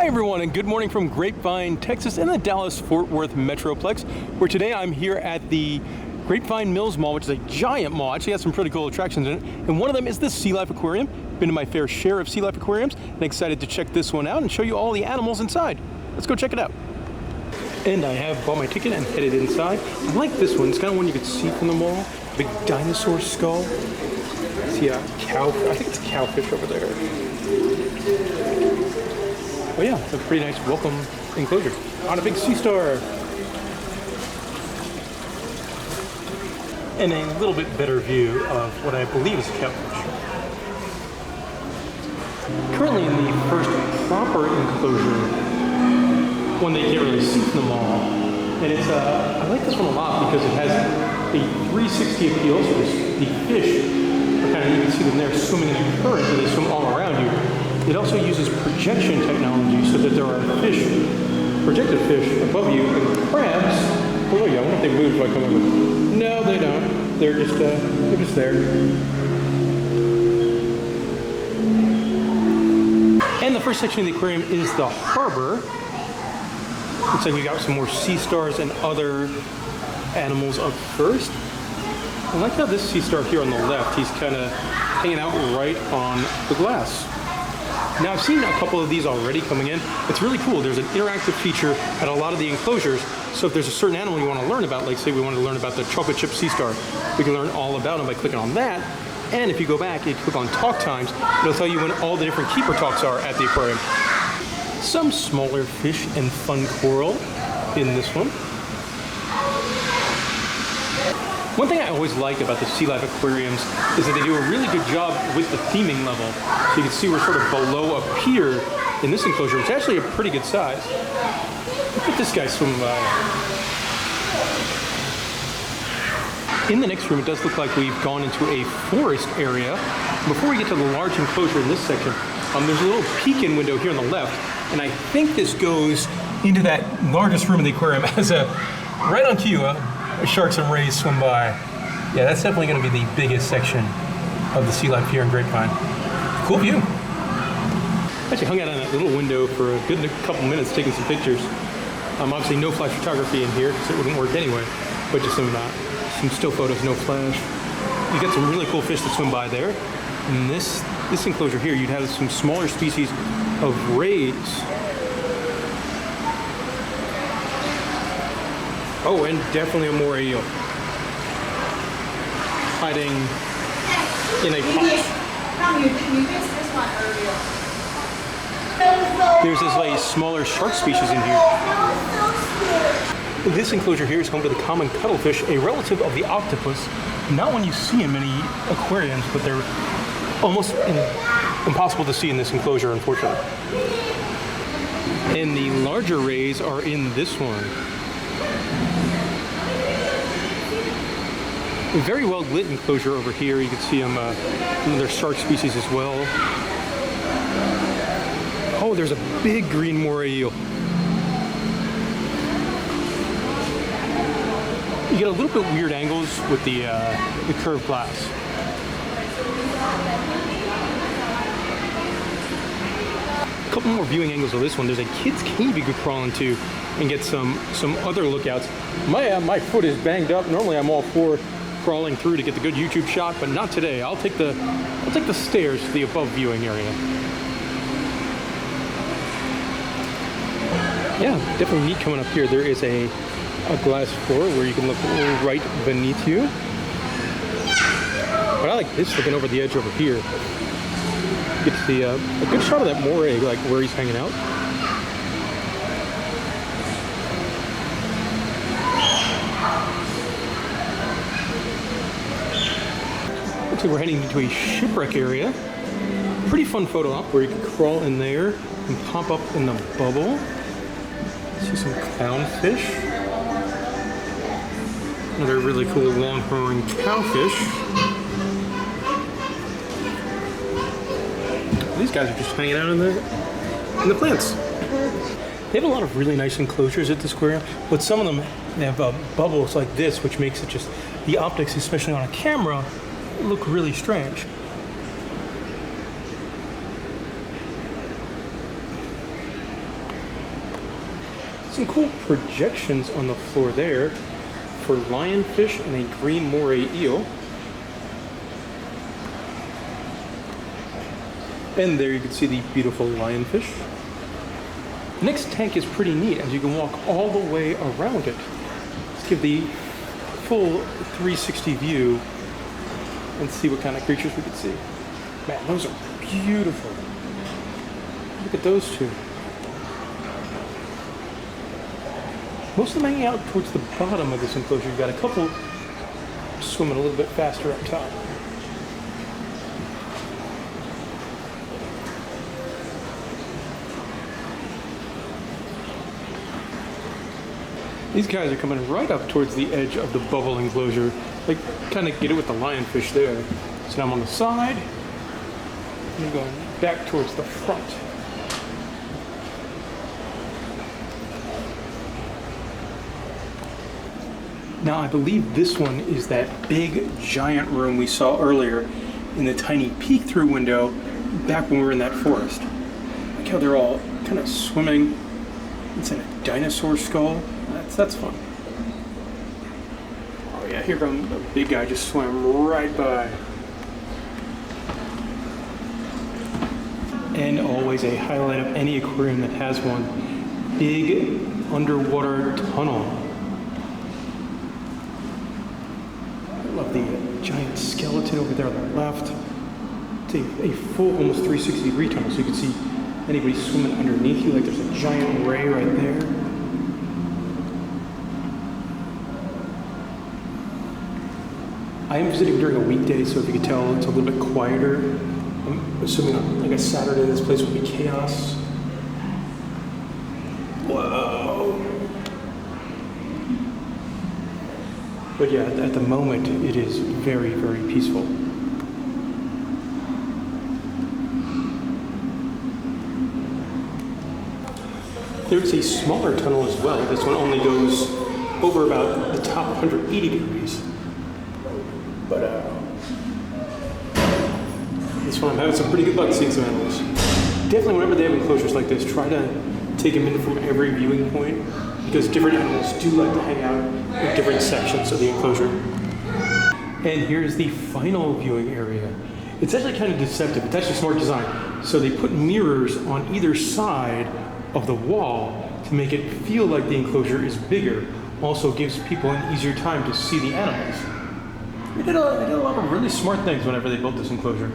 everyone, and good morning from Grapevine, Texas, in the Dallas-Fort Worth Metroplex, where today I'm here at the Grapevine Mills Mall, which is a giant mall. Actually has some pretty cool attractions in it, and one of them is the Sealife Aquarium. Been to my fair share of Sealife Aquariums, and excited to check this one out and show you all the animals inside. Let's go check it out. And I have bought my ticket and headed inside. I like this one. It's kind of one you could see from the mall. Big dinosaur skull. See a cow. I think it's a cowfish over there. Oh yeah, it's a pretty nice welcome enclosure. On a big sea star. And a little bit better view of what I believe is a cowfish. Currently in the first proper enclosure, one that you can't really see from the mall. And it's I like this one a lot because it has a 360 appeal, so the fish are kind of, you can see them there swimming in a current, and they swim all around you. It also uses projection technology so that there are fish, projected fish above you, and crabs. Oh yeah, I wonder if they move if I come over. No, they don't. They're just there. And the first section of the aquarium is the harbor. Looks like we got some more sea stars and other animals up first. I like how this sea star here on the left, he's kind of hanging out right on the glass. Now I've seen a couple of these already coming in. It's really cool. There's an interactive feature at a lot of the enclosures. So if there's a certain animal you want to learn about, like say we want to learn about the chocolate chip sea star, we can learn all about them by clicking on that. And if you go back and you click on talk times, it'll tell you when all the different keeper talks are at the aquarium. Some smaller fish and fun coral in this one. One thing I always like about the Sealife aquariums is that they do a really good job with the theming level. So you can see we're sort of below a pier in this enclosure, which is actually a pretty good size. Look at this guy swimming by. In the next room, it does look like we've gone into a forest area. Before we get to the large enclosure in this section, there's a little peek-in window here on the left, and I think this goes into that largest room in the aquarium as right on cue, sharks and rays swim by. Yeah, that's definitely going to be the biggest section of the Sealife here in Grapevine. Cool view. Actually hung out on that little window for a good couple minutes taking some pictures. Obviously no flash photography in here because it wouldn't work anyway, but just some still photos, no flash. You get some really cool fish that swim by there. And this enclosure here, you'd have some smaller species of rays. Oh, and definitely a moray eel. Hiding in a pot. There's this smaller shark species in here. This enclosure here is home to the common cuttlefish, a relative of the octopus. Not one you see in many aquariums, but they're almost impossible to see in this enclosure, unfortunately. And the larger rays are in this one. A very well lit enclosure over here. You can see another shark species as well. Oh, there's a big green moray eel. You get a little bit weird angles with the curved glass. A couple more viewing angles of this one. There's a kid's cave you could crawl into and get some other lookouts. My foot is banged up. Normally I'm all for crawling through to get the good YouTube shot, but not today. I'll take the stairs to the above viewing area. Yeah, definitely neat coming up here. There is a glass floor where you can look right beneath you. But I like this looking over the edge over here. Get to see a good shot of that moray, like where he's hanging out. Looks like we're heading into a shipwreck area. Pretty fun photo op where you can crawl in there and pop up in the bubble. See some clownfish. Another really cool longhorn cowfish. These guys are just hanging out in the plants. They have a lot of really nice enclosures at this aquarium, but some of them they have bubbles like this, which makes it just the optics, especially on a camera, look really strange. Some cool projections on the floor there for lionfish and a green moray eel. And there you can see the beautiful lionfish. The next tank is pretty neat as you can walk all the way around it. Let's give the full 360 view and see what kind of creatures we can see. Man, those are beautiful. Look at those two. Most of them hanging out towards the bottom of this enclosure. You've got a couple swimming a little bit faster up top. These guys are coming right up towards the edge of the bubble enclosure. Like, kind of get it with the lionfish there. So now I'm on the side. I'm going back towards the front. Now, I believe this one is that big, giant room we saw earlier in the tiny peek-through window back when we were in that forest. Look how they're all kind of swimming inside a dinosaur skull. That's fun. Oh yeah, here comes a big guy just swam right by. And always a highlight of any aquarium that has one, big underwater tunnel. I love the giant skeleton over there on the left. It's a full, almost 360 degree tunnel, so you can see anybody swimming underneath you, like there's a giant ray right there. I am visiting during a weekday, so if you can tell, it's a little bit quieter. I'm assuming on like a Saturday, this place would be chaos. Whoa! But yeah, at the moment, it is very, very peaceful. There's a smaller tunnel as well. This one only goes over about the top 180 degrees. But this one I'm having some pretty good luck seeing some animals. Definitely whenever they have enclosures like this, try to take them in from every viewing point because different animals do like to hang out in different sections of the enclosure. And here's the final viewing area. It's actually kind of deceptive. It's actually smart design. So they put mirrors on either side of the wall to make it feel like the enclosure is bigger. Also gives people an easier time to see the animals. They did a lot of really smart things whenever they built this enclosure,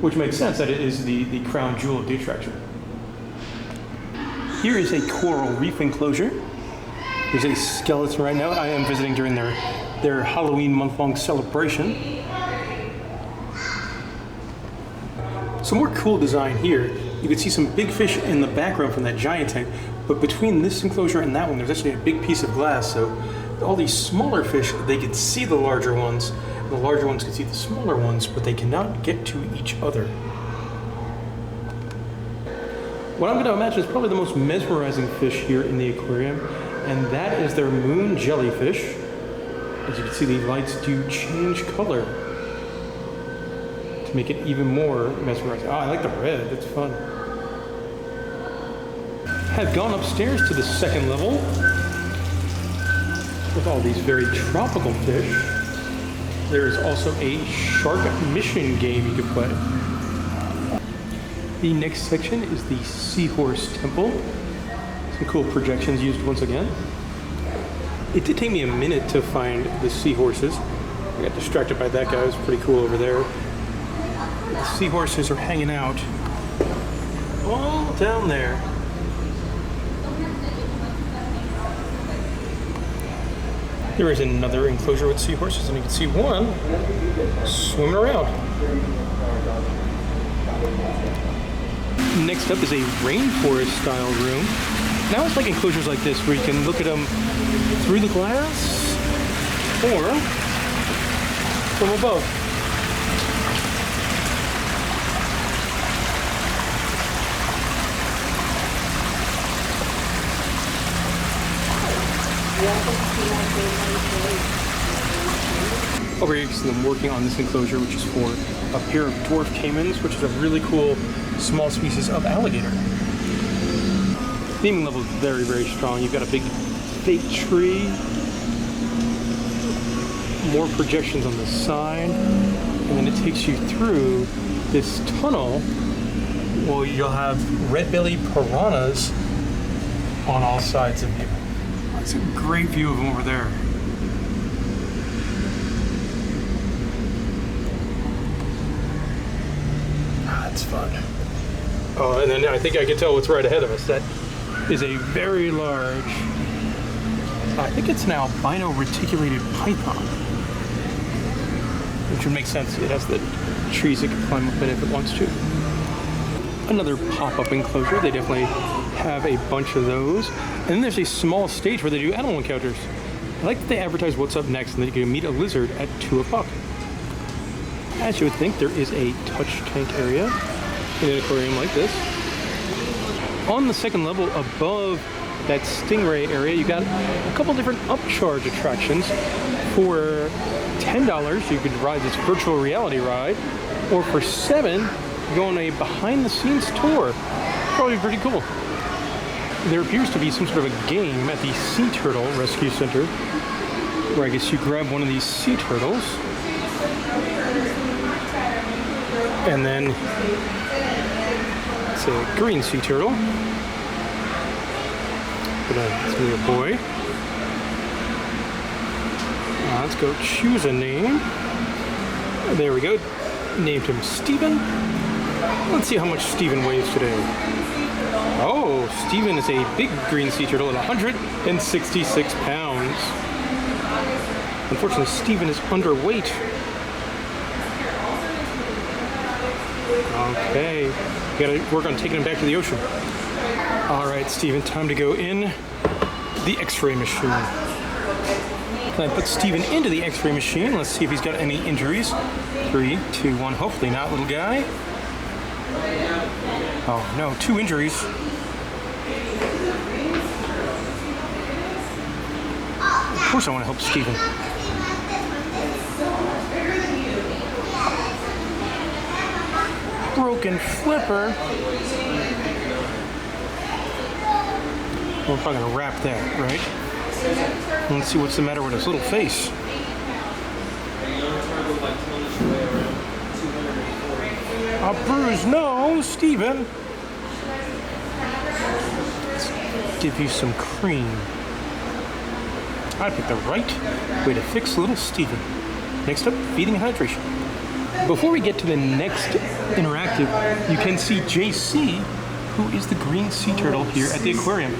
which makes sense that it is the crown jewel of the attraction. Here is a coral reef enclosure. There's a skeleton right now. I am visiting during their Halloween month-long celebration. Some more cool design here. You can see some big fish in the background from that giant tank, but between this enclosure and that one, there's actually a big piece of glass, so all these smaller fish, they could see the larger ones, and the larger ones could see the smaller ones, but they cannot get to each other. What I'm going to imagine is probably the most mesmerizing fish here in the aquarium, and that is their moon jellyfish. As you can see, the lights do change color to make it even more mesmerizing. Oh, I like the red, that's fun. Have gone upstairs to the second level with all these very tropical fish. There is also a shark mission game you can play. The next section is the Seahorse Temple. Some cool projections used once again. It did take me a minute to find the seahorses. I got distracted by that guy, it was pretty cool over there. The seahorses are hanging out all down there. There is another enclosure with seahorses, and you can see one swimming around. Next up is a rainforest style room. Now it's like enclosures like this where you can look at them through the glass or from above. Over here you can see them working on this enclosure, which is for a pair of dwarf caimans, which is a really cool small species of alligator. Theming level is very, very strong. You've got a big fake tree, more projections on the side, and then it takes you through this tunnel. Well, you'll have red-bellied piranhas on all sides of you. It's a great view of them over there. That's fun. Oh, and then I think I can tell what's right ahead of us. That is a very large, I think it's now albino reticulated python. Which would make sense. It has the trees it can climb up in if it wants to. Another pop-up enclosure. They definitely have a bunch of those. And then there's a small stage where they do animal encounters. I like that they advertise what's up next and that you can meet a lizard at 2 o'clock. As you would think, there is a touch tank area in an aquarium like this. On the second level above that stingray area, you got a couple different upcharge attractions. For $10, you could ride this virtual reality ride, or for $7, you go on a behind-the-scenes tour. Probably pretty cool. There appears to be some sort of a game at the Sea Turtle Rescue Center, where I guess you grab one of these sea turtles, and then it's a green sea turtle. It's gonna be a boy. Let's go choose a name. There we go. Named him Steven. Let's see how much Steven weighs today. Oh, Steven is a big green sea turtle at 166 pounds. Unfortunately, Steven is underweight. Okay, we gotta work on taking him back to the ocean. All right, Steven, time to go in the X-ray machine. Can I put Steven into the X-ray machine? Let's see if he's got any injuries. 3, 2, 1. Hopefully not, little guy. Oh no, 2 injuries. Of course I want to help Steven. Broken flipper. We're probably gonna wrap that, right? Let's see what's the matter with his little face. A bruised nose, Steven. Let's give you some cream. I picked the right way to fix little Steven. Next up, feeding and hydration. Before we get to the next interactive, you can see JC, who is the green sea turtle here at the aquarium.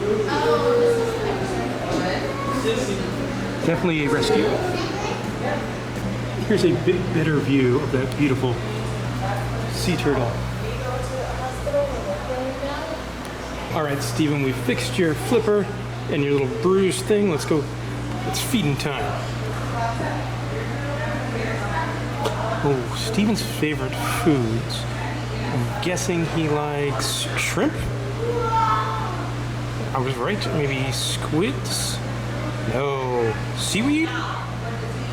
Definitely a rescue. Here's a bit better view of that beautiful sea turtle. All right, Steven, we fixed your flipper and your little bruise thing. Let's go. It's feeding time. Oh, Steven's favorite foods. I'm guessing he likes shrimp. I was right. Maybe squids? No. Seaweed?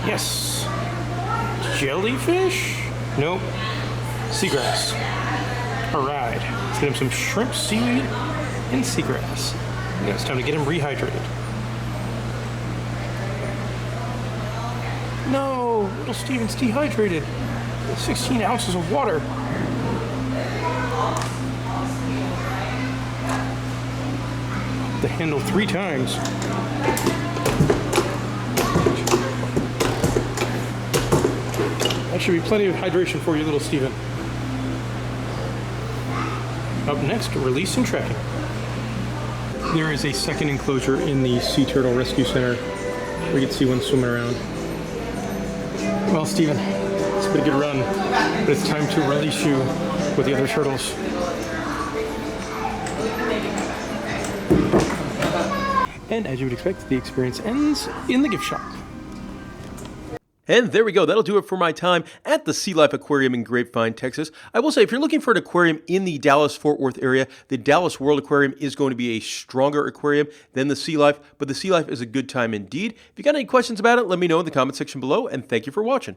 Yes. Jellyfish? Nope. Seagrass. All right. Let's get him some shrimp, seaweed, and seagrass. Yeah, it's time to get him rehydrated. No, little Steven's dehydrated. 16 ounces of water. The handle 3 times. That should be plenty of hydration for you, little Steven. Up next, release and tracking. There is a second enclosure in the Sea Turtle Rescue Center where you can see one swimming around. Well, Steven, it's been a good run, but it's time to release you with the other turtles. And as you would expect, the experience ends in the gift shop. And there we go. That'll do it for my time at the Sea Life Aquarium in Grapevine, Texas. I will say, if you're looking for an aquarium in the Dallas-Fort Worth area, the Dallas World Aquarium is going to be a stronger aquarium than the Sea Life, but the Sea Life is a good time indeed. If you got any questions about it, let me know in the comment section below, and thank you for watching.